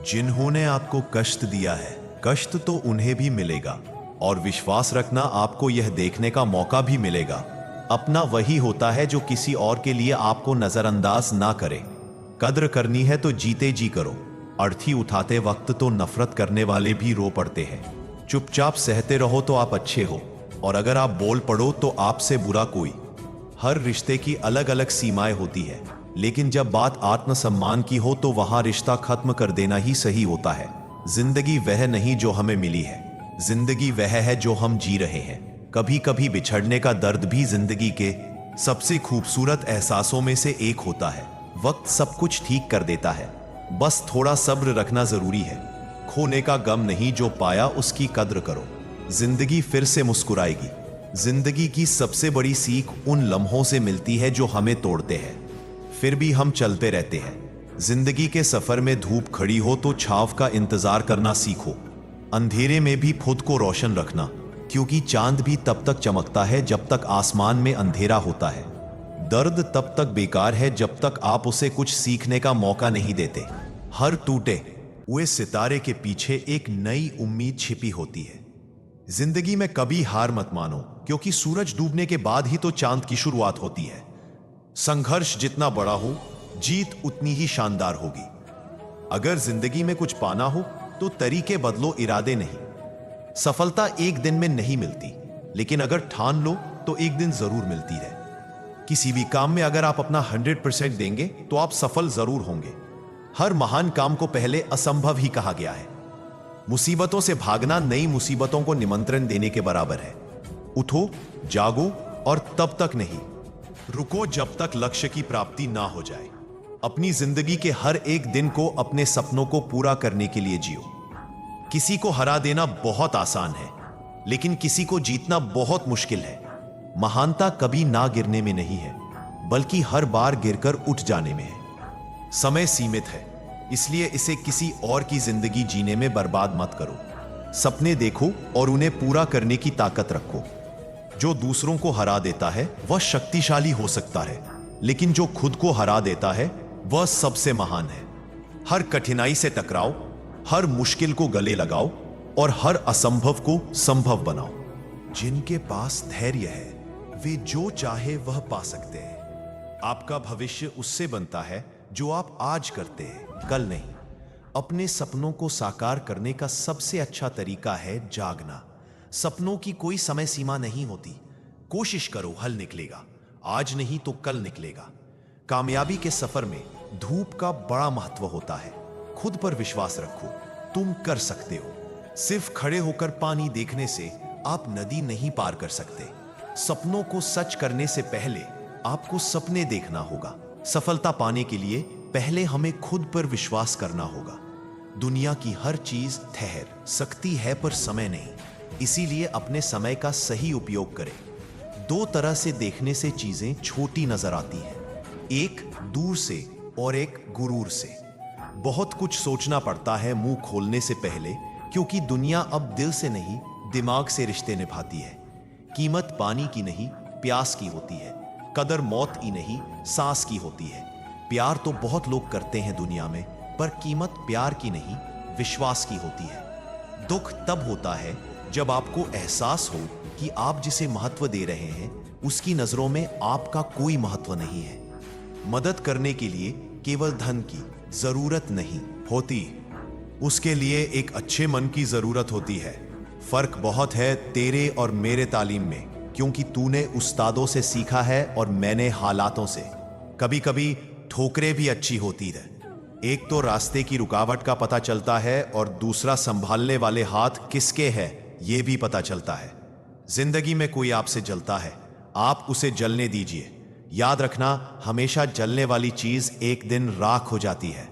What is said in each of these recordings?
जिन्होंने आपको कष्ट दिया है, कष्ट तो उन्हें भी मिलेगा, और विश्वास रखना आपको यह देखने का मौका भी मिलेगा। अपना वही होता है जो किसी और के लिए आपको नजरअंदाज ना करे। कद्र करनी है तो जीते जी करो। अर्थी उठाते वक्त तो नफरत करने वाले भी रो पड़ते हैं। चुपचाप सहते रहो तो आप अच्छे हो, और अगर आप बोल पड़ो तो आपसे बुरा कोई। हर रिश्ते की अलग अलग सीमाएं होती है, लेकिन जब बात आत्मसम्मान की हो तो वहां रिश्ता खत्म कर देना ही सही होता है। जिंदगी वह नहीं जो हमें मिली है, जिंदगी वह है जो हम जी रहे हैं। कभी कभी बिछड़ने का दर्द भी जिंदगी के सबसे खूबसूरत एहसासों में से एक होता है। वक्त सब कुछ ठीक कर देता है, बस थोड़ा सब्र रखना जरूरी है। खोने का गम नहीं, जो पाया उसकी कद्र करो। जिंदगी फिर से मुस्कुराएगी। जिंदगी की सबसे बड़ी सीख उन लम्हों से मिलती है जो हमें तोड़ते हैं, फिर भी हम चलते रहते हैं। जिंदगी के सफर में धूप खड़ी हो तो छांव का इंतजार करना सीखो। अंधेरे में भी खुद को रोशन रखना, क्योंकि चांद भी तब तक चमकता है जब तक आसमान में अंधेरा होता है। दर्द तब तक बेकार है जब तक आप उसे कुछ सीखने का मौका नहीं देते। हर टूटे हुए सितारे के पीछे एक नई उम्मीद छिपी होती है। जिंदगी में कभी हार मत मानो, क्योंकि सूरज डूबने के बाद ही तो चांद की शुरुआत होती है। संघर्ष जितना बड़ा हो, जीत उतनी ही शानदार होगी। अगर जिंदगी में कुछ पाना हो तो तरीके बदलो, इरादे नहीं। सफलता एक दिन में नहीं मिलती, लेकिन अगर ठान लो तो एक दिन जरूर मिलती है। किसी भी काम में अगर आप अपना 100% देंगे तो आप सफल जरूर होंगे। हर महान काम को पहले असंभव ही कहा गया है। मुसीबतों से भागना नई मुसीबतों को निमंत्रण देने के बराबर है। उठो, जागो, और तब तक नहीं रुको जब तक लक्ष्य की प्राप्ति ना हो जाए। अपनी जिंदगी के हर एक दिन को अपने सपनों को पूरा करने के लिए जियो। किसी को हरा देना बहुत आसान है, लेकिन किसी को जीतना बहुत मुश्किल है। महानता कभी ना गिरने में नहीं है, बल्कि हर बार गिरकर उठ जाने में है। समय सीमित है, इसलिए इसे किसी और की जिंदगी जीने में बर्बाद मत करो। सपने देखो और उन्हें पूरा करने की ताकत रखो। जो दूसरों को हरा देता है वह शक्तिशाली हो सकता है, लेकिन जो खुद को हरा देता है वह सबसे महान है। हर कठिनाई से टकराओ, हर मुश्किल को गले लगाओ, और हर असंभव को संभव बनाओ। जिनके पास धैर्य है वे जो चाहे वह पा सकते हैं। आपका भविष्य उससे बनता है जो आप आज करते हैं, कल नहीं। अपने सपनों को साकार करने का सबसे अच्छा तरीका है जागना। सपनों की कोई समय सीमा नहीं होती। कोशिश करो, हल निकलेगा। आज नहीं तो कल निकलेगा। कामयाबी के सफर में धूप का बड़ा महत्व होता है। खुद पर विश्वास रखो, तुम कर सकते हो। सिर्फ खड़े होकर पानी देखने से आप नदी नहीं पार कर सकते। सपनों को सच करने से पहले आपको सपने देखना होगा। सफलता पाने के लिए पहले हमें खुद पर विश्वास करना होगा। दुनिया की हर चीज ठहर सकती है, पर समय नहीं। इसीलिए अपने समय का सही उपयोग करें। दो तरह से देखने से चीजें छोटी नजर आती हैं, एक दूर से और एक गुरूर से। बहुत कुछ सोचना पड़ता है मुंह खोलने से पहले, क्योंकि दुनिया अब दिल से नहीं दिमाग से रिश्ते निभाती है। कीमत पानी की नहीं प्यास की होती है। कदर मौत की नहीं सांस की होती है। प्यार तो बहुत लोग करते हैं दुनिया में, पर कीमत प्यार की नहीं विश्वास की होती है। दुख तब होता है जब आपको एहसास हो कि आप जिसे महत्व दे रहे हैं उसकी नजरों में आपका कोई महत्व नहीं है। मदद करने के लिए केवल धन की जरूरत नहीं होती, उसके लिए एक अच्छे मन की जरूरत होती है। फर्क बहुत है तेरे और मेरे तालीम में, क्योंकि तूने उस्तादों से सीखा है और मैंने हालातों से। कभी कभी ठोकरें भी अच्छी होती है। एक तो रास्ते की रुकावट का पता चलता है, और दूसरा संभालने वाले हाथ किसके हैं यह भी पता चलता है। जिंदगी में कोई आपसे जलता है, आप उसे जलने दीजिए। याद रखना, हमेशा जलने वाली चीज एक दिन राख हो जाती है।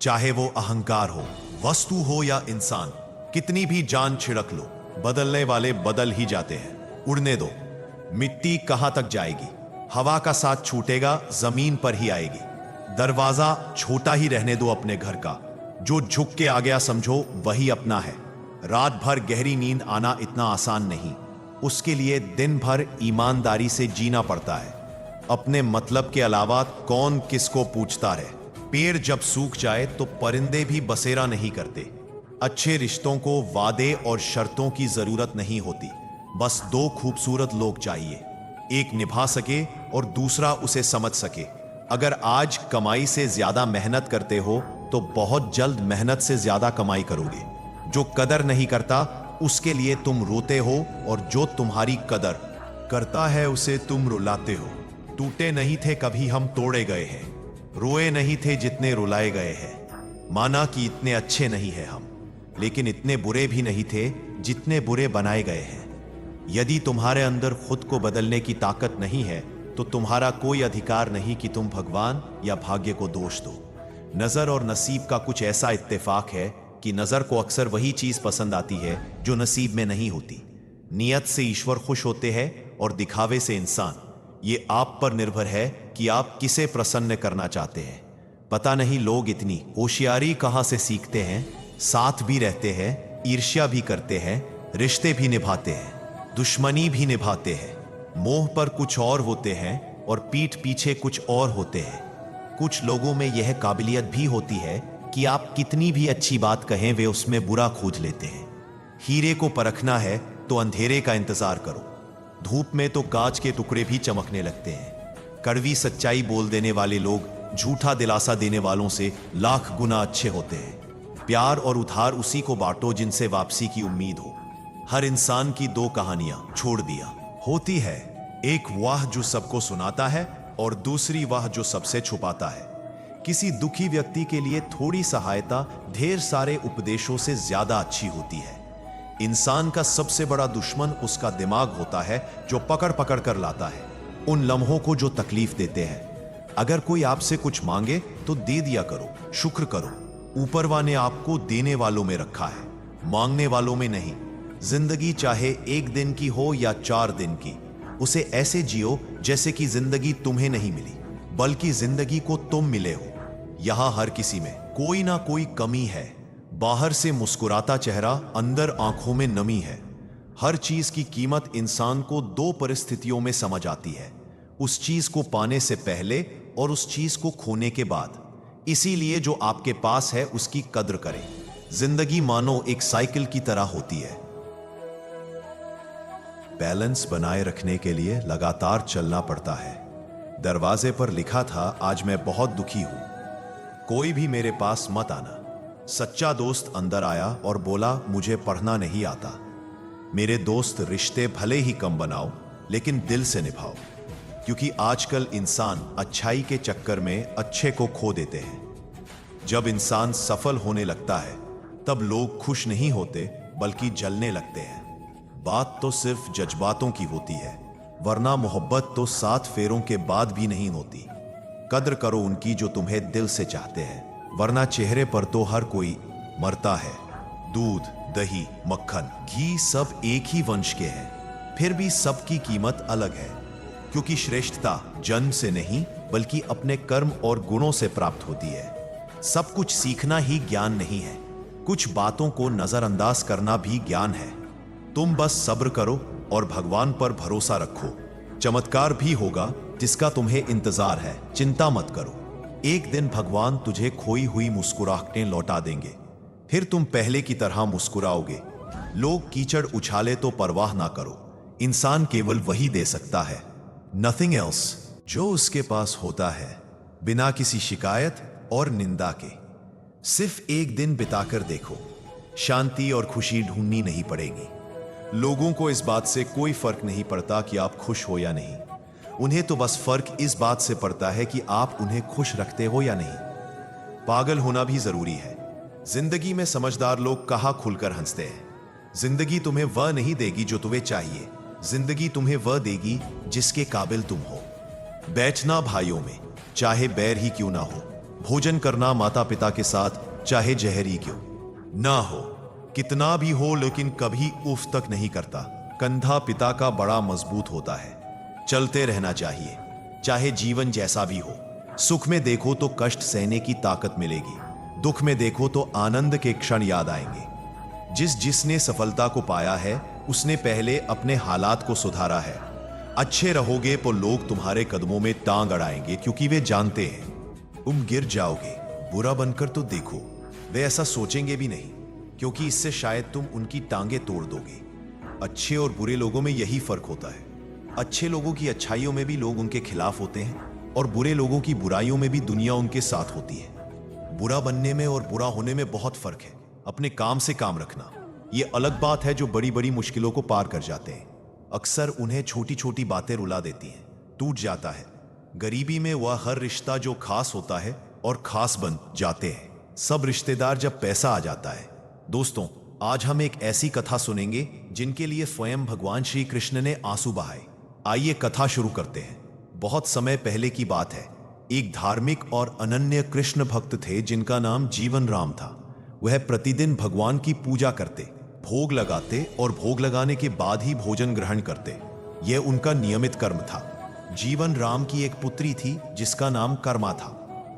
चाहे वो अहंकार हो, वस्तु हो या इंसान। कितनी भी जान छिड़क लो, बदलने वाले बदल ही जाते हैं। उड़ने दो, मिट्टी कहां तक जाएगी। हवा का साथ छूटेगा, जमीन पर ही आएगी। दरवाजा छोटा ही रहने दो अपने घर का। जो झुक के आ गया समझो वही अपना है। रात भर गहरी नींद आना इतना आसान नहीं, उसके लिए दिन भर ईमानदारी से जीना पड़ता है। अपने मतलब के अलावा कौन किसको पूछता रहे। पेड़ जब सूख जाए तो परिंदे भी बसेरा नहीं करते। अच्छे रिश्तों को वादे और शर्तों की जरूरत नहीं होती, बस दो खूबसूरत लोग चाहिए, एक निभा सके और दूसरा उसे समझ सके। अगर आज कमाई से ज्यादा मेहनत करते हो तो बहुत जल्द मेहनत से ज्यादा कमाई करोगे। जो कदर नहीं करता उसके लिए तुम रोते हो, और जो तुम्हारी कदर करता है उसे तुम रुलाते हो। टूटे नहीं थे कभी हम तोड़े गए हैं, रोए नहीं थे जितने रुलाए गए हैं। माना कि इतने अच्छे नहीं है हम, लेकिन इतने बुरे भी नहीं थे जितने बुरे बनाए गए हैं। यदि तुम्हारे अंदर खुद को बदलने की ताकत नहीं है तो तुम्हारा कोई अधिकार नहीं कि तुम भगवान या भाग्य को दोष दो। नजर और नसीब का कुछ ऐसा इत्तेफाक है कि नजर को अक्सर वही चीज पसंद आती है जो नसीब में नहीं होती। नियत से ईश्वर खुश होते हैं और दिखावे से इंसान। ये आप पर निर्भर है कि आप किसे प्रसन्न करना चाहते हैं। पता नहीं लोग इतनी होशियारी कहां से सीखते हैं। साथ भी रहते हैं, ईर्ष्या भी करते हैं, रिश्ते भी निभाते हैं, दुश्मनी भी निभाते हैं। मोह पर कुछ और होते हैं और पीठ पीछे कुछ और होते हैं। कुछ लोगों में यह काबिलियत भी होती है कि आप कितनी भी अच्छी बात कहें वे उसमें बुरा खोज लेते हैं। हीरे को परखना है तो अंधेरे का इंतजार करो। धूप में तो कांच के टुकड़े भी चमकने लगते हैं। कड़वी सच्चाई बोल देने वाले लोग झूठा दिलासा देने वालों से लाख गुना अच्छे होते हैं। प्यार और उधार उसी को बांटो जिनसे वापसी की उम्मीद हो। हर इंसान की दो कहानियां छोड़ दिया होती है, एक वह जो सबको सुनाता है और दूसरी वह जो सबसे छुपाता है। किसी दुखी व्यक्ति के लिए थोड़ी सहायता ढेर सारे उपदेशों से ज्यादा अच्छी होती है। इंसान का सबसे बड़ा दुश्मन उसका दिमाग होता है जो पकड़ पकड़ कर लाता है उन लम्हों को जो तकलीफ देते हैं। अगर कोई आपसे कुछ मांगे तो दे दिया करो, शुक्र करो। ऊपर वाले ने आपको देने वालों में रखा है, मांगने वालों में नहीं। जिंदगी चाहे एक दिन की हो या 4 दिन की, उसे ऐसे जियो जैसे कि जिंदगी तुम्हें नहीं मिली बल्कि जिंदगी को तुम मिले हो। यहां हर किसी में कोई ना कोई कमी है। बाहर से मुस्कुराता चेहरा, अंदर आंखों में नमी है। हर चीज की कीमत इंसान को 2 परिस्थितियों में समझ आती है, उस चीज को पाने से पहले और उस चीज को खोने के बाद। इसीलिए जो आपके पास है उसकी कद्र करें। जिंदगी मानो एक साइकिल की तरह होती है, बैलेंस बनाए रखने के लिए लगातार चलना पड़ता है। दरवाजे पर लिखा था, आज मैं बहुत दुखी हूं, कोई भी मेरे पास मत आना। सच्चा दोस्त अंदर आया और बोला, मुझे पढ़ना नहीं आता। मेरे दोस्त, रिश्ते भले ही कम बनाओ लेकिन दिल से निभाओ, क्योंकि आजकल इंसान अच्छाई के चक्कर में अच्छे को खो देते हैं। जब इंसान सफल होने लगता है तब लोग खुश नहीं होते बल्कि जलने लगते हैं। बात तो सिर्फ जज्बातों की होती है, वरना मोहब्बत तो 7 फेरों के बाद भी नहीं होती। कद्र करो उनकी जो तुम्हें दिल से चाहते हैं, वरना चेहरे पर तो हर कोई मरता है। दूध, दही, मक्खन, घी सब एक ही वंश के हैं, फिर भी सबकी कीमत अलग है, क्योंकि श्रेष्ठता जन्म से नहीं बल्कि अपने कर्म और गुणों से प्राप्त होती है। सब कुछ सीखना ही ज्ञान नहीं है, कुछ बातों को नजरअंदाज करना भी ज्ञान है। तुम बस सब्र करो और भगवान पर भरोसा रखो, चमत्कार भी होगा जिसका तुम्हें इंतजार है। चिंता मत करो, एक दिन भगवान तुझे खोई हुई मुस्कुराहटें लौटा देंगे, फिर तुम पहले की तरह मुस्कुराओगे। लोग कीचड़ उछाले तो परवाह ना करो, इंसान केवल वही दे सकता है, नथिंग एल्स, जो उसके पास होता है, बिना किसी शिकायत और निंदा के। सिर्फ एक दिन बिताकर देखो, शांति और खुशी ढूंढनी नहीं पड़ेगी। लोगों को इस बात से कोई फर्क नहीं पड़ता कि आप खुश हो या नहीं, उन्हें तो बस फर्क इस बात से पड़ता है कि आप उन्हें खुश रखते हो या नहीं। पागल होना भी जरूरी है। जिंदगी में समझदार लोग कहाँ खुलकर हंसते हैं। जिंदगी तुम्हें वह नहीं देगी जो तुम्हें चाहिए, जिंदगी तुम्हें वह देगी जिसके काबिल तुम हो। बैठना भाइयों में चाहे बैर ही क्यों ना हो, भोजन करना माता पिता के साथ चाहे जहर ही क्यों ना हो, कितना भी हो लेकिन कभी उफ तक नहीं करता। कंधा पिता का बड़ा मजबूत होता है। चलते रहना चाहिए चाहे जीवन जैसा भी हो। सुख में देखो तो कष्ट सहने की ताकत मिलेगी, दुख में देखो तो आनंद के क्षण याद आएंगे। जिसने सफलता को पाया है उसने पहले अपने हालात को सुधारा है। अच्छे रहोगे तो लोग तुम्हारे कदमों में टांग अड़ाएंगे, क्योंकि वे जानते हैं तुम गिर जाओगे, बुरा बनकर तो देखो। वे ऐसा सोचेंगे भी नहीं, क्योंकि इससे शायद तुम उनकी टांगे तोड़ दोगे। अच्छे और बुरे लोगों में यही फर्क होता है। अच्छे लोगों की अच्छाइयों में भी लोग उनके खिलाफ होते हैं, और बुरे लोगों की बुराइयों में भी दुनिया उनके साथ होती है। बुरा बनने में और बुरा होने में बहुत फर्क है। अपने काम से काम रखना, ये अलग बात है जो बड़ी बड़ी मुश्किलों को पार कर जाते हैं। अक्सर उन्हें छोटी छोटी बातें रुला देती हैं, टूट जाता है। गरीबी में वह हर रिश्ता जो खास होता है और खास बन जाते हैं सब रिश्तेदार जब पैसा आ जाता है। दोस्तों, आज हम एक ऐसी कथा सुनेंगे जिनके लिए स्वयं भगवान श्री कृष्ण ने आंसू बहाए। आइए कथा शुरू करते हैं। बहुत समय पहले की बात है। एक धार्मिक और अनन्य कृष्ण भक्त थे जिनका नाम जीवन राम था। वह प्रतिदिन भगवान की पूजा करते, भोग लगाते और भोग लगाने के बाद ही भोजन ग्रहण करते। यह उनका नियमित कर्म था। जीवन राम की एक पुत्री थी जिसका नाम कर्मा था।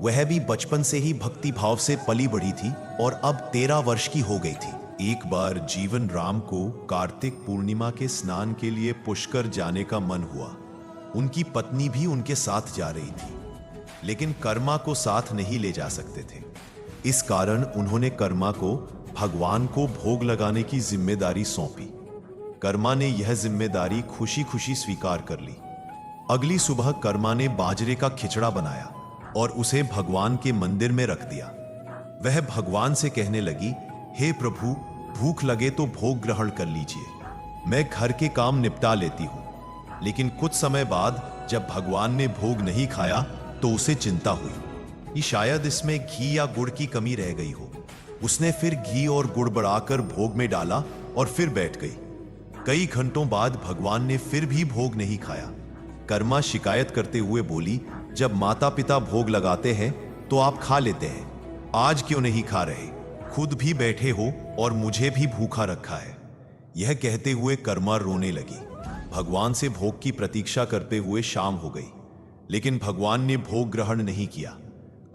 वह भी बचपन से ही भक्ति भाव से पली बढ़ी थी और अब 13 वर्ष की हो गई थी। एक बार जीवन राम को कार्तिक पूर्णिमा के स्नान के लिए पुष्कर जाने का मन हुआ। उनकी पत्नी भी उनके साथ जा रही थी, लेकिन कर्मा को साथ नहीं ले जा सकते थे। इस कारण उन्होंने कर्मा को भगवान को भोग लगाने की जिम्मेदारी सौंपी। कर्मा ने यह जिम्मेदारी खुशी खुशी स्वीकार कर ली। अगली सुबह कर्मा ने बाजरे का खिचड़ा बनाया और उसे भगवान के मंदिर में रख दिया। वह भगवान से कहने लगी, हे प्रभु, भूख लगे तो भोग ग्रहण कर लीजिए। मैं घर के काम निपटा लेती हूं। लेकिन कुछ समय बाद जब भगवान ने भोग नहीं खाया तो उसे चिंता हुई कि शायद इसमें घी या गुड़ की कमी रह गई हो। उसने फिर घी और गुड़ बढ़ाकर भोग में डाला और फिर बैठ गई। कई घंटों बाद भगवान ने फिर भी भोग नहीं खाया। कर्मा शिकायत करते हुए बोली, जब माता पिता भोग लगाते हैं तो आप खा लेते हैं, आज क्यों नहीं खा रहे? खुद भी बैठे हो और मुझे भी भूखा रखा है। यह कहते हुए कर्मा रोने लगी। भगवान से भोग की प्रतीक्षा करते हुए शाम हो गई, लेकिन भगवान ने भोग ग्रहण नहीं किया।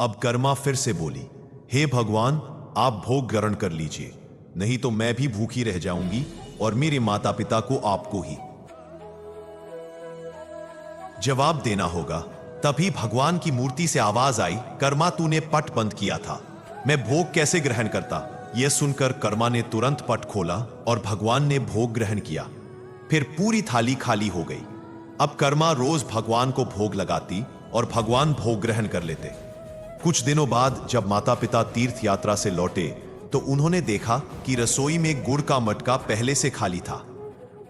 अब कर्मा फिर से बोली, हे भगवान, आप भोग ग्रहण कर लीजिए, नहीं तो मैं भी भूखी रह जाऊंगी और मेरे माता पिता को आपको ही जवाब देना होगा। तभी भगवान की मूर्ति से आवाज आई, कर्मा, तूने पट बंद किया था, मैं भोग कैसे ग्रहण करता? यह सुनकर कर्मा ने तुरंत पट खोला और भगवान ने भोग ग्रहण किया। फिर पूरी थाली खाली हो गई। अब कर्मा रोज भगवान को भोग लगाती और भगवान भोग ग्रहण कर लेते। कुछ दिनों बाद जब माता पिता तीर्थ यात्रा से लौटे तो उन्होंने देखा कि रसोई में गुड़ का मटका पहले से खाली था।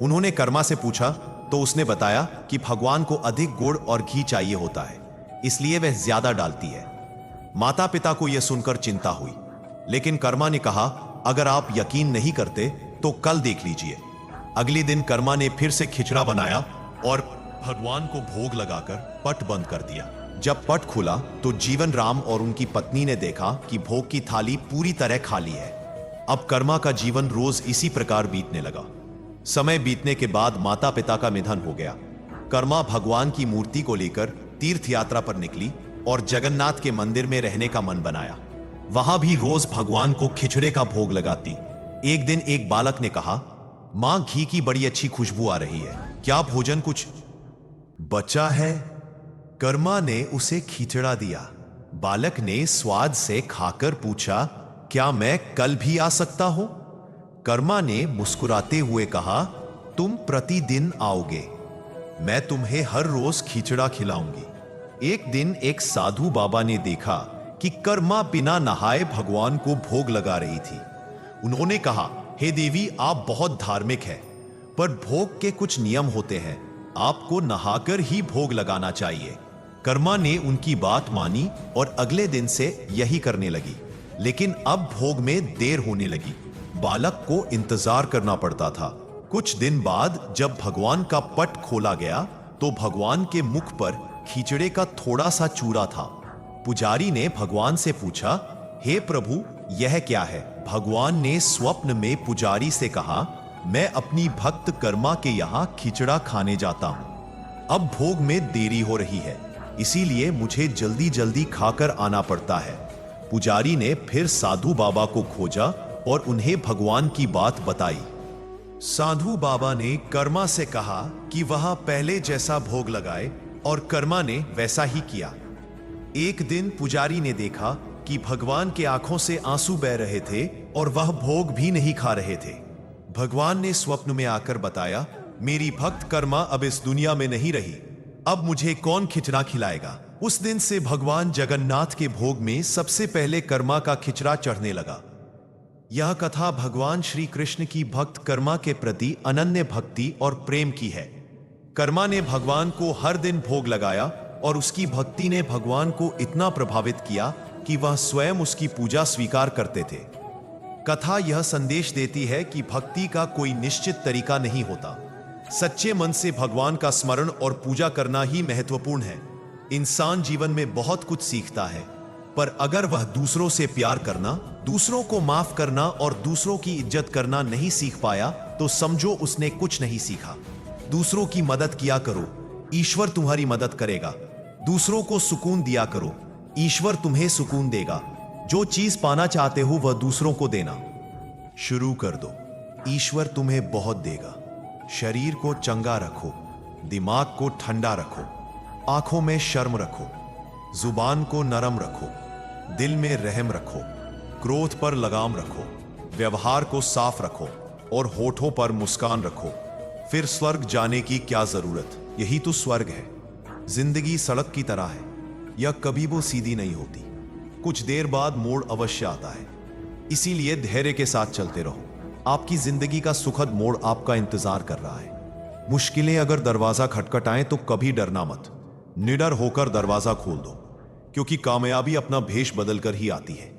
उन्होंने कर्मा से पूछा तो उसने बताया कि भगवान को अधिक गुड़ और घी चाहिए होता है, इसलिए वह ज्यादा डालती है। माता पिता को यह सुनकर चिंता हुई, लेकिन कर्मा ने कहा, अगर आप यकीन नहीं करते तो कल देख लीजिए। अगले दिन कर्मा ने फिर से खिचड़ा बनाया और भगवान को भोग लगाकर पट बंद कर दिया। जब पट खुला तो जीवन राम और उनकी पत्नी ने देखा कि भोग की थाली पूरी तरह खाली है। अब कर्मा का जीवन रोज इसी प्रकार बीतने लगा। समय बीतने के बाद माता पिता का निधन हो गया। कर्मा भगवान की मूर्ति को लेकर तीर्थ यात्रा पर निकली और जगन्नाथ के मंदिर में रहने का मन बनाया। वहां भी रोज भगवान को खिचड़े का भोग लगाती। एक दिन एक बालक ने कहा, मां, घी की बड़ी अच्छी खुशबू आ रही है, क्या भोजन कुछ बचा है? कर्मा ने उसे खिचड़ा दिया। बालक ने स्वाद से खाकर पूछा, क्या मैं कल भी आ सकता हूं? कर्मा ने मुस्कुराते हुए कहा, तुम प्रतिदिन आओगे, मैं तुम्हें हर रोज खिचड़ा खिलाऊंगी। एक दिन एक साधु बाबा ने देखा कि कर्मा बिना नहाए भगवान को भोग लगा रही थी। उन्होंने कहा, हे देवी, आप बहुत धार्मिक हैं, पर भोग के कुछ नियम होते हैं, आपको नहाकर ही भोग लगाना चाहिए। कर्मा ने उनकी बात मानी और अगले दिन से यही करने लगी। लेकिन अब भोग में देर होने लगी। बालक को इंतजार करना पड़ता था। कुछ दिन बाद जब भगवान का पट खोला गया तो भगवान के मुख पर खिचड़े का थोड़ा सा चूरा था। पुजारी ने भगवान से पूछा, हे प्रभु, यह क्या है? भगवान ने स्वप्न में पुजारी से कहा, मैं अपनी भक्त कर्मा के यहां खिचड़ा खाने जाता हूं। अब भोग में देरी हो रही है, इसीलिए मुझे जल्दी जल्दी खाकर आना पड़ता है। पुजारी ने फिर साधु बाबा को खोजा और उन्हें भगवान की बात बताई। साधु बाबा ने कर्मा से कहा कि वह पहले जैसा भोग लगाए और कर्मा ने वैसा ही किया। एक दिन पुजारी ने देखा कि भगवान के आंखों से आंसू बह रहे थे और वह भोग भी नहीं खा रहे थे। भगवान ने स्वप्न में आकर बताया, मेरी भक्त कर्मा अब इस दुनिया में नहीं रही, अब मुझे कौन खिचड़ा खिलाएगा। उस दिन से भगवान जगन्नाथ के भोग में सबसे पहले कर्मा का खिचड़ा चढ़ने लगा। यह कथा भगवान श्री कृष्ण की भक्त कर्मा के प्रति अनन्य भक्ति और प्रेम की है। कर्मा ने भगवान को हर दिन भोग लगाया और उसकी भक्ति ने भगवान को इतना प्रभावित किया कि वह स्वयं उसकी पूजा स्वीकार करते थे। कथा यह संदेश देती है कि भक्ति का कोई निश्चित तरीका नहीं होता। सच्चे मन से भगवान का स्मरण और पूजा करना ही महत्वपूर्ण है। इंसान जीवन में बहुत कुछ सीखता है, पर अगर वह दूसरों से प्यार करना, दूसरों को माफ करना और दूसरों की इज्जत करना नहीं सीख पाया तो समझो उसने कुछ नहीं सीखा। दूसरों की मदद किया करो, ईश्वर तुम्हारी मदद करेगा। दूसरों को सुकून दिया करो, ईश्वर तुम्हें सुकून देगा। जो चीज पाना चाहते हो वह दूसरों को देना शुरू कर दो, ईश्वर तुम्हें बहुत देगा। शरीर को चंगा रखो, दिमाग को ठंडा रखो, आंखों में शर्म रखो, जुबान को नरम रखो, दिल में रहम रखो, क्रोध पर लगाम रखो, व्यवहार को साफ रखो और होठों पर मुस्कान रखो। फिर स्वर्ग जाने की क्या जरूरत, यही तो स्वर्ग है। जिंदगी सड़क की तरह है, यह कभी वो सीधी नहीं होती, कुछ देर बाद मोड़ अवश्य आता है। इसीलिए धैर्य के साथ चलते रहो, आपकी जिंदगी का सुखद मोड़ आपका इंतजार कर रहा है। मुश्किलें अगर दरवाजा खटखटाएं तो कभी डरना मत, निडर होकर दरवाजा खोल दो, क्योंकि कामयाबी अपना भेष बदलकर ही आती है।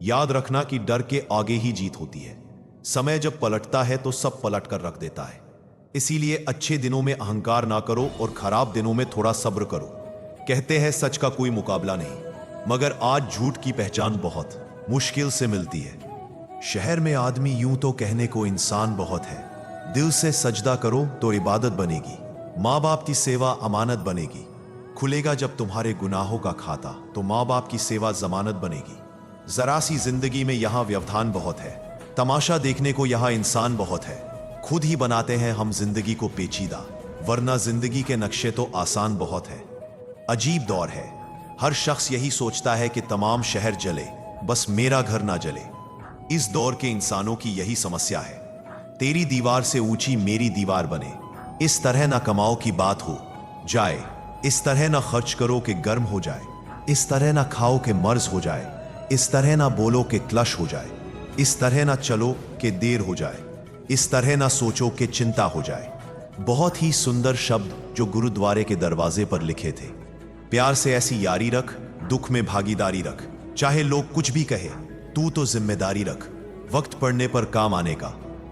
याद रखना कि डर के आगे ही जीत होती है। समय जब पलटता है तो सब पलट कर रख देता है। इसीलिए अच्छे दिनों में अहंकार ना करो और खराब दिनों में थोड़ा सब्र करो। कहते हैं सच का कोई मुकाबला नहीं, मगर आज झूठ की पहचान बहुत मुश्किल से मिलती है। शहर में आदमी यूं तो कहने को इंसान बहुत है, दिल से सजदा करो तो इबादत बनेगी। माँ बाप की सेवा अमानत बनेगी। खुलेगा जब तुम्हारे गुनाहों का खाता तो माँ बाप की सेवा जमानत बनेगी। जरा सी जिंदगी में यहाँ व्यवधान बहुत है, तमाशा देखने को यहाँ इंसान बहुत है। खुद ही बनाते हैं हम जिंदगी को पेचीदा, वरना जिंदगी के नक्शे तो आसान बहुत है। अजीब दौर है, हर शख्स यही सोचता है कि तमाम शहर जले, बस मेरा घर ना जले। इस दौर के इंसानों की यही समस्या है, तेरी दीवार से ऊंची मेरी दीवार बने। इस तरह ना कमाओ की बात हो जाए, इस तरह ना खर्च करो कि गर्म हो जाए, इस तरह ना खाओ कि मर्ज हो जाए, इस तरह ना बोलो कि क्लश हो जाए, इस तरह ना चलो कि देर हो जाए, इस तरह ना सोचो कि चिंता हो जाए। बहुत ही सुंदर शब्द जो गुरुद्वारे के दरवाजे पर लिखे थे। प्यार से ऐसी यारी रख, दुख में भागीदारी रख, चाहे लोग कुछ भी कहे, तू तो जिम्मेदारी रख। वक्त पड़ने पर काम आने का,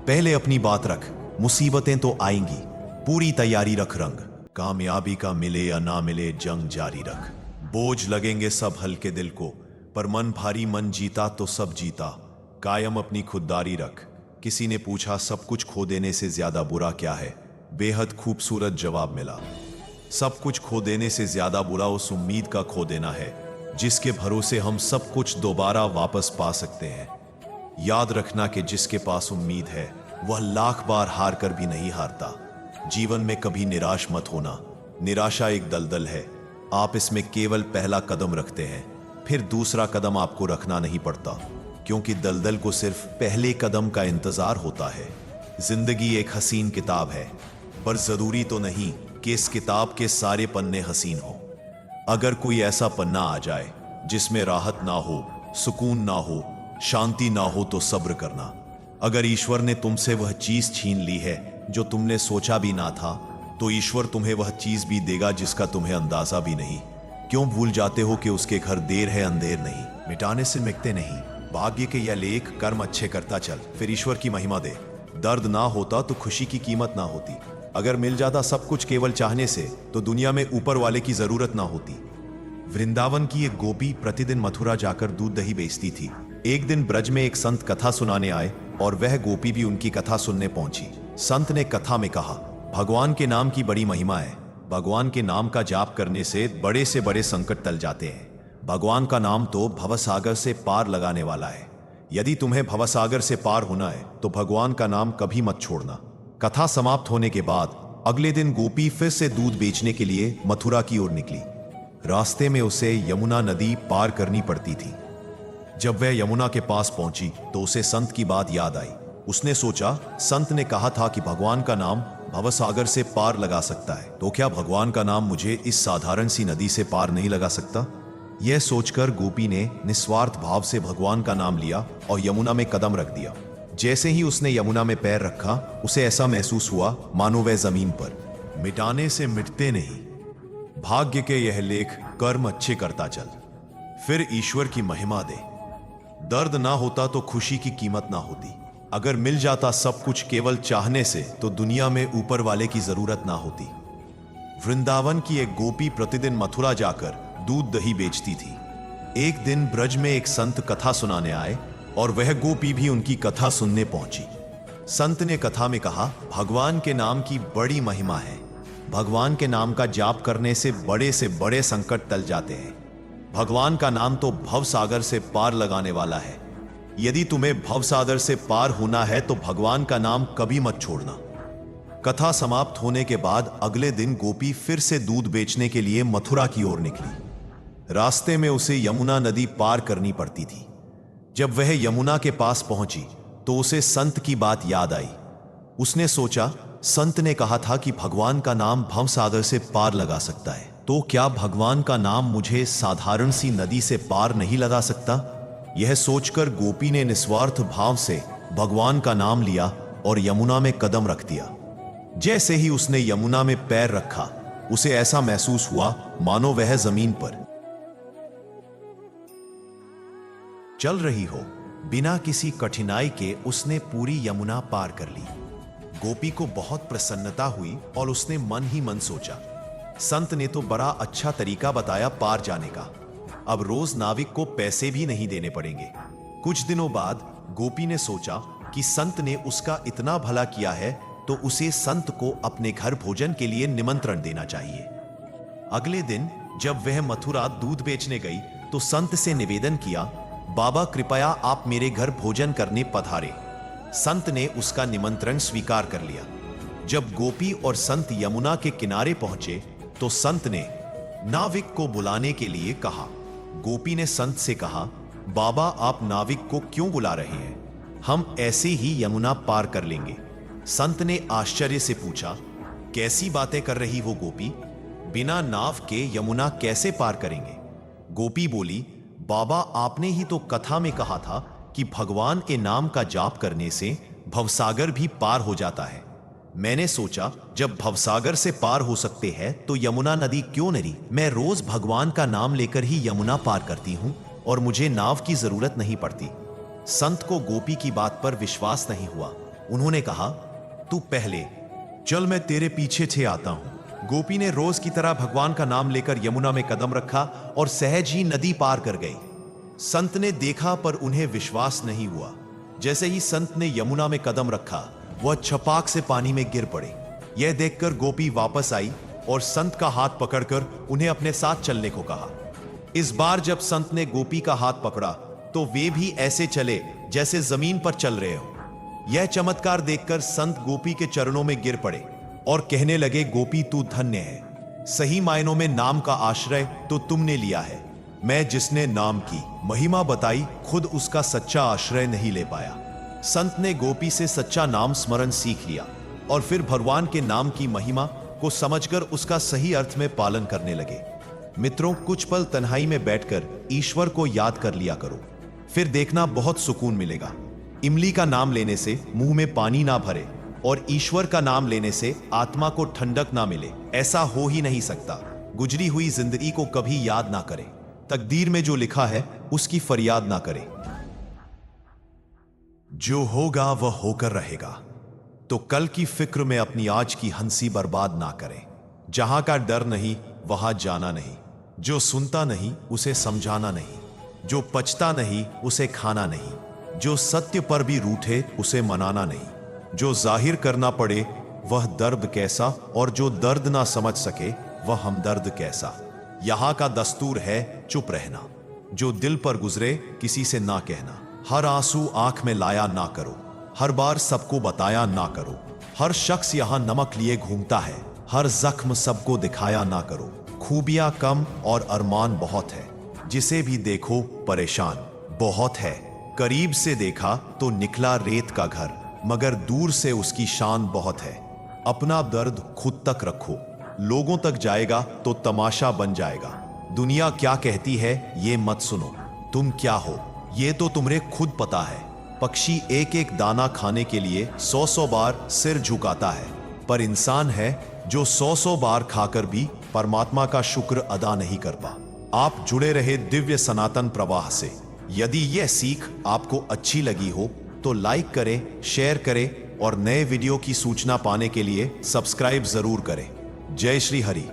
पहले अपनी बात रख, मुसीबतें तो आएंगी, पूरी तैयारी रख रंग। कामयाबी का मिले या ना मिले जंग जारी रख। बोझ लगेंगे सब हल्के दिल को, पर मन भारी, मन जीता तो सब जीता। कायम अपनी खुददारी रख। किसी ने पूछा सब कुछ खो देने से ज्यादा बुरा क्या है, बेहद खूबसूरत जवाब मिला। सब कुछ खो देने से ज्यादा बुरा उस उम्मीद का खो देना है जिसके भरोसे हम सब कुछ दोबारा वापस पा सकते हैं। याद रखना कि जिसके पास उम्मीद है वह लाख बार हार कर भी नहीं हारता। जीवन में कभी निराश मत होना, निराशा एक दलदल है, आप इसमें केवल पहला कदम रखते हैं, फिर दूसरा कदम आपको रखना नहीं पड़ता, क्योंकि दलदल को सिर्फ पहले कदम का इंतजार होता है। जिंदगी एक हसीन किताब है, पर जरूरी तो नहीं कि इस किताब के सारे पन्ने हसीन हो। अगर कोई ऐसा पन्ना आ जाए जिसमें राहत ना हो, सुकून ना हो, शांति ना हो तो सब्र करना। अगर ईश्वर ने तुमसे वह चीज छीन ली है जो तुमने सोचा भी ना था, तो ईश्वर तुम्हें वह चीज भी देगा जिसका तुम्हें अंदाजा भी नहीं। क्यों भूल जाते हो कि उसके घर देर है अंधेर नहीं, मिटाने से मिटते नहीं। भाग्य के यह लेख, कर्म अच्छे करता चल, फिर ईश्वर की महिमा दे। दर्द ना होता तो खुशी की कीमत ना होती। अगर मिल जाता सब कुछ केवल चाहने से, तो दुनिया में ऊपर वाले की जरूरत ना होती। वृंदावन की एक गोपी प्रतिदिन मथुरा जाकर दूध दही बेचती थी। एक दिन ब्रज में एक संत कथा सुनाने आए और वह गोपी भी उनकी कथा सुनने पहुंची। संत ने कथा में कहा, भगवान के नाम की बड़ी महिमा है। भगवान के नाम का जाप करने से बड़े संकट टल जाते हैं। भगवान का नाम तो भवसागर से पार लगाने वाला है। यदि तुम्हें भवसागर से पार होना है तो भगवान का नाम कभी मत छोड़ना। कथा समाप्त होने के बाद अगले दिन गोपी फिर से दूध बेचने के लिए मथुरा की ओर निकली। रास्ते में उसे यमुना नदी पार करनी पड़ती थी। जब वह यमुना के पास पहुंची तो उसे संत की बात याद आई। उसने सोचा, संत ने कहा था कि भगवान का नाम भवसागर से पार लगा सकता है, तो क्या भगवान का नाम मुझे इस साधारण सी नदी से पार नहीं लगा सकता? यह सोचकर गोपी ने निस्वार्थ भाव से भगवान का नाम लिया और यमुना में कदम रख दिया। जैसे ही उसने यमुना में पैर रखा, उसे ऐसा महसूस हुआ मानो वह जमीन पर। मिटाने से मिटते नहीं, भाग्य के यह लेख कर्म अच्छे करता चल, फिर ईश्वर की महिमा दे। दर्द ना होता तो खुशी की कीमत ना होती। अगर मिल जाता सब कुछ केवल चाहने से तो दुनिया में ऊपर वाले की जरूरत ना होती। वृंदावन की एक गोपी प्रतिदिन मथुरा जाकर दूध दही बेचती थी। एक दिन ब्रज में एक संत कथा सुनाने आए और वह गोपी भी उनकी कथा सुनने पहुंची। संत ने कथा में कहा, भगवान के नाम की बड़ी महिमा है। भगवान के नाम का जाप करने से बड़े संकट टल जाते हैं। भगवान का नाम तो भवसागर से पार लगाने वाला है। यदि तुम्हें भवसागर से पार होना है तो भगवान का नाम कभी मत छोड़ना। कथा समाप्त होने के बाद अगले दिन गोपी फिर से दूध बेचने के लिए मथुरा की ओर निकली। रास्ते में उसे यमुना नदी पार करनी पड़ती थी। जब वह यमुना के पास पहुंची तो उसे संत की बात याद आई। उसने सोचा, संत ने कहा था कि भगवान का नाम भवसागर से पार लगा सकता है, तो क्या भगवान का नाम मुझे साधारण सी नदी से पार नहीं लगा सकता? यह सोचकर गोपी ने निस्वार्थ भाव से भगवान का नाम लिया और यमुना में कदम रख दिया। जैसे ही उसने यमुना में पैर रखा, उसे ऐसा महसूस हुआ मानो वह जमीन पर चल रही हो। बिना किसी कठिनाई के उसने पूरी यमुना पार कर ली। गोपी को बहुत प्रसन्नता हुई और उसने मन ही मन सोचा, संत ने तो बड़ा अच्छा तरीका बताया पार जाने का। अब रोज नाविक को पैसे भी नहीं देने पड़ेंगे। कुछ दिनों बाद गोपी ने सोचा कि संत ने उसका इतना भला किया है तो उसे संत को अपने घर भोजन के लिए निमंत्रण देना चाहिए। अगले दिन जब वह मथुरा दूध बेचने गई तो संत से निवेदन किया, बाबा कृपया आप मेरे घर भोजन करने पधारे। संत ने उसका निमंत्रण स्वीकार कर लिया। जब गोपी और संत यमुना के किनारे पहुंचे तो संत ने नाविक को बुलाने के लिए कहा। गोपी ने संत से कहा, बाबा आप नाविक को क्यों बुला रहे हैं? हम ऐसे ही यमुना पार कर लेंगे। संत ने आश्चर्य से पूछा, कैसी बातें कर रही हो गोपी? बिना नाव के यमुना कैसे पार करेंगे? गोपी बोली, बाबा आपने ही तो कथा में कहा था कि भगवान के नाम का जाप करने से भवसागर भी पार हो जाता है। मैंने सोचा जब भवसागर से पार हो सकते हैं तो यमुना नदी क्यों नहीं? मैं रोज भगवान का नाम लेकर ही यमुना पार करती हूं और मुझे नाव की जरूरत नहीं पड़ती। संत को गोपी की बात पर विश्वास नहीं हुआ। उन्होंने कहा, तू पहले चल, मैं तेरे पीछे छे आता हूं। गोपी ने रोज की तरह भगवान का नाम लेकर यमुना में कदम रखा और सहज ही नदी पार कर गई। संत ने देखा पर उन्हें विश्वास नहीं हुआ। जैसे ही संत ने यमुना में कदम रखा, वह छपाक से पानी में गिर पड़े। यह देखकर गोपी वापस आई और संत का हाथ पकड़कर उन्हें अपने साथ चलने को कहा। इस बार जब संत ने गोपी का हाथ पकड़ा तो वे भी ऐसे चले जैसे जमीन पर चल रहे हो। यह चमत्कार देखकर संत गोपी के चरणों में गिर पड़े और कहने लगे, गोपी तू धन्य है। सही मायनों में नाम का आश्रय तो तुमने लिया है। मैं जिसने नाम की महिमा बताई, खुद उसका सच्चा आश्रय नहीं ले पाया। संत ने गोपी से सच्चा नाम स्मरण सीख लिया और फिर भगवान के नाम की महिमा को समझकर उसका सही अर्थ में पालन करने लगे। मित्रों, कुछ पल तन्हाई में बैठकर ईश्वर को याद कर लिया करो, फिर देखना बहुत सुकून मिलेगा। इमली का नाम लेने से मुंह में पानी ना भरे और ईश्वर का नाम लेने से आत्मा को ठंडक ना मिले, ऐसा हो ही नहीं सकता। गुजरी हुई जिंदगी को कभी याद ना करें। तकदीर में जो लिखा है उसकी फरियाद ना करें। जो होगा वह होकर रहेगा, तो कल की फिक्र में अपनी आज की हंसी बर्बाद ना करें। जहां का डर नहीं वहां जाना नहीं, जो सुनता नहीं उसे समझाना नहीं, जो पचता नहीं उसे खाना नहीं, जो सत्य पर भी रूठे उसे मनाना नहीं, जो जाहिर करना पड़े वह दर्द कैसा, और जो दर्द ना समझ सके वह हमदर्द कैसा। यहां का दस्तूर है चुप रहना, जो दिल पर गुजरे किसी से ना कहना। हर आंसू आंख में लाया ना करो, हर बार सबको बताया ना करो। हर शख्स यहां नमक लिए घूमता है, हर जख्म सबको दिखाया ना करो। खूबियां कम और अरमान बहुत है। जिसे भी देखो परेशान बहुत है। करीब से देखा तो निकला रेत का घर, मगर दूर से उसकी शान बहुत है। अपना दर्द खुद तक रखो, लोगों तक जाएगा तो तमाशा बन जाएगा। दुनिया क्या कहती है ये मत सुनो, तुम क्या हो ये तो तुम्हें खुद पता है। पक्षी एक एक दाना खाने के लिए 100 बार सिर झुकाता है, पर इंसान है जो 100 बार खाकर भी परमात्मा का शुक्र अदा नहीं करता। आप जुड़े रहे दिव्य सनातन प्रवाह से। यदि यह सीख आपको अच्छी लगी हो तो लाइक करें, शेयर करें और नए वीडियो की सूचना पाने के लिए सब्सक्राइब जरूर करें। जय श्री हरि।